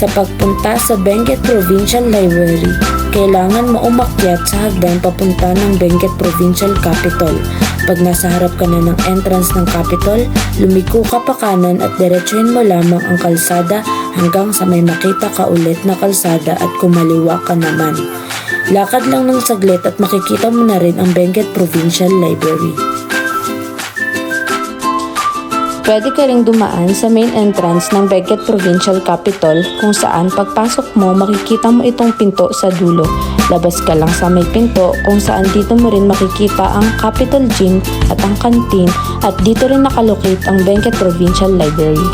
Sa pagpunta sa Benguet Provincial Library, kailangan mo umakyat sa hagdan papunta ng Benguet Provincial Capitol. Pag nasa harap ka na ng entrance ng Capitol, lumiko ka pa kanan at diretsuhin mo lamang ang kalsada hanggang sa may makita ka ulit na kalsada at kumaliwa ka naman. Lakad lang ng saglit at makikita mo na rin ang Benguet Provincial Library. Pwede ka ring dumaan sa main entrance ng Benguet Provincial Capitol kung saan pagpasok mo makikita mo itong pinto sa dulo. Labas ka lang sa may pinto kung saan dito mo rin makikita ang Capitol Gym at ang canteen at dito rin nakalocate ang Benguet Provincial Library.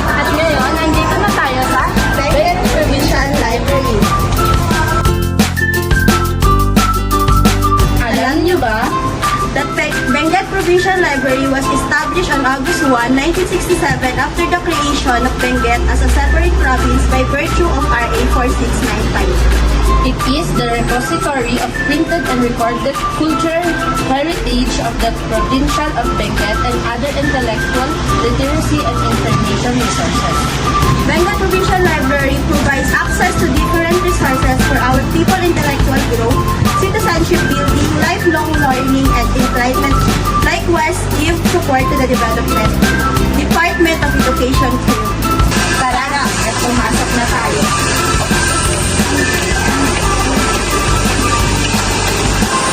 At ngayon, nandito na tayo sa Benguet Provincial Library. Alam niyo ba? The Benguet Provincial Library was established on August 1, 1967 after the creation of Benguet as a separate province by virtue of RA 4695. It is the repository of printed and recorded cultural heritage of the provincial of Benguet and other intellectual, literacy, and information resources. Benguet Provincial Library provides access to different resources for our people intellectual growth, citizenship building, lifelong learning, and enlightenment. Likewise, give support to the development Department of Education too. Tara na, at pumasok na tayo.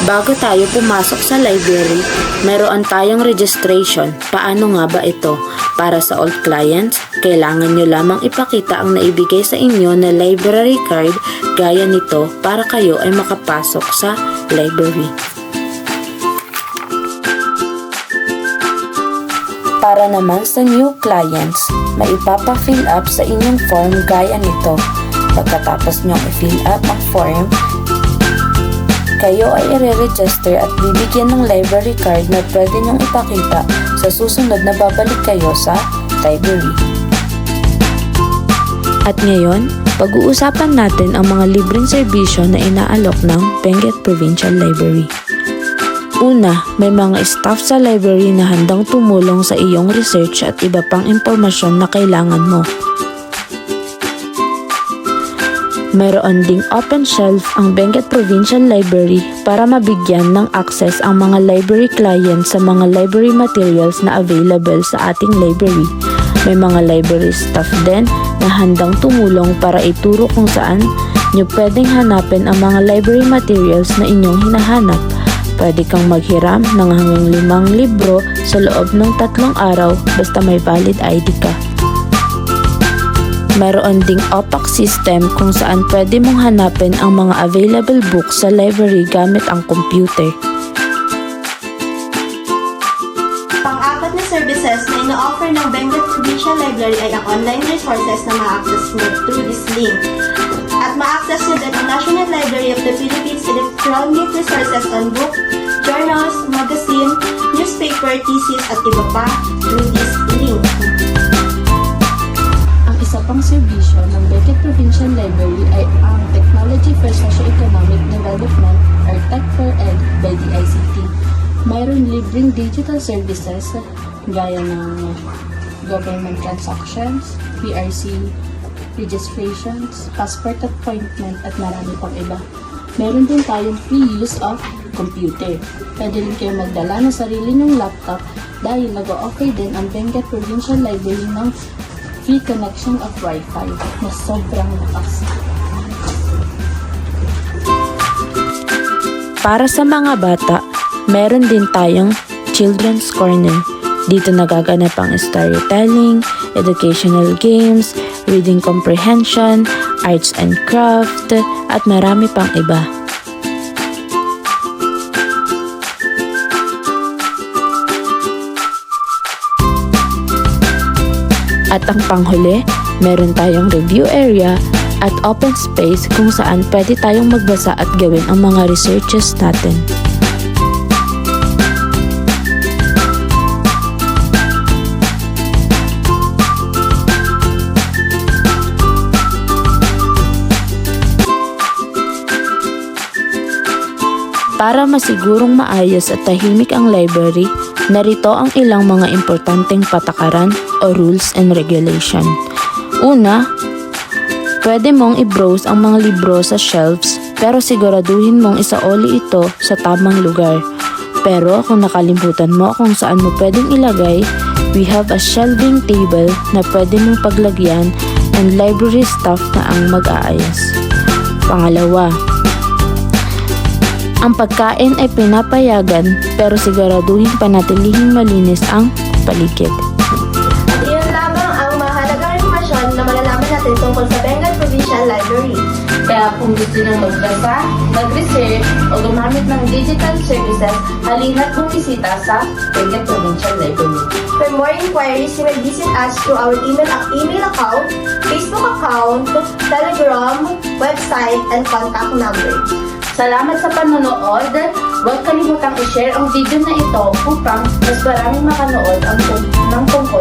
Bago tayo pumasok sa library, meron tayong registration. Paano nga ba ito? Para sa old clients, kailangan nyo lamang ipakita ang naibigay sa inyo na library card gaya nito para kayo ay makapasok sa library. Para naman sa new clients, maipapa-fill up sa inyong form gaya nito. Pagkatapos nyo i-fill up ang form, kayo ay i-register at bibigyan ng library card na pwede nyong ipakita sa susunod na babalik kayo sa library. At ngayon, pag-uusapan natin ang mga libreng serbisyo na inaalok ng Benguet Provincial Library. Una, may mga staff sa library na handang tumulong sa iyong research at iba pang impormasyon na kailangan mo. Mayroon ding open shelf ang Benguet Provincial Library para mabigyan ng access ang mga library clients sa mga library materials na available sa ating library. May mga library staff din na handang tumulong para ituro kung saan nyo pwedeng hanapin ang mga library materials na inyong hinahanap. Pwede kang maghiram ng hanggang 5 libro sa loob ng 3 araw basta may valid ID ka. Mayroon ding OPAC system kung saan pwede mong hanapin ang mga available books sa library gamit ang computer. Pang-apat na services na ino-offer ng Benguet Provincial Library ay ang online resources na ma-access mo through this link. At ma-access nyo din ang National Library of the Philippines electronic resources on book, journals, magazine, newspaper, thesis, at iba pa through this link. Isa pang serbisyo ng Benguet Provincial Library ay ang Technology for Socio-Economic Development or Tech4Ed by DICT. Mayroon libreng digital services gaya ng government transactions, PRC registrations, passport appointment at marami pang iba. Meron din tayong free use of computer. Pwede rin kayo magdala ng sarili nyong laptop dahil nag-o-offer din ang Benguet Provincial Library ng free connection of Wi-Fi na sobrang lakas. Para sa mga bata, meron din tayong Children's Corner. Dito nagaganap ang storytelling, educational games, reading comprehension, arts and craft, at marami pang iba. At ang panghuli, meron tayong review area at open space kung saan pwede tayong magbasa at gawin ang mga researches natin. Para masigurong maayos at tahimik ang library, Narito ang ilang mga importanteng patakaran o rules and regulation. Una, pwede mong i-browse ang mga libro sa shelves pero siguraduhin mong isaoli ito sa tamang lugar. Pero kung nakalimutan mo kung saan mo pwedeng ilagay, we have a shelving table na pwede mong paglagyan and library staff na ang mag-aayos. Pangalawa, ang pagkain ay pinapayagan pero siguraduhin panatilihing malinis ang paligid. At iyon lamang ang mahalagang informasyon na malalaman natin tungkol sa Benguet Provincial Library. Kaya kung gusto nyo magbasa, mag-research o gumamit ng digital services, halina't bumisita sa Benguet Provincial Library. For more inquiries, you may visit us through our email account, Facebook account, Telegram, website, and contact number. Salamat sa panonood. Huwag kalimutang i-share ang video na ito upang mas maraming makanood ng tungkol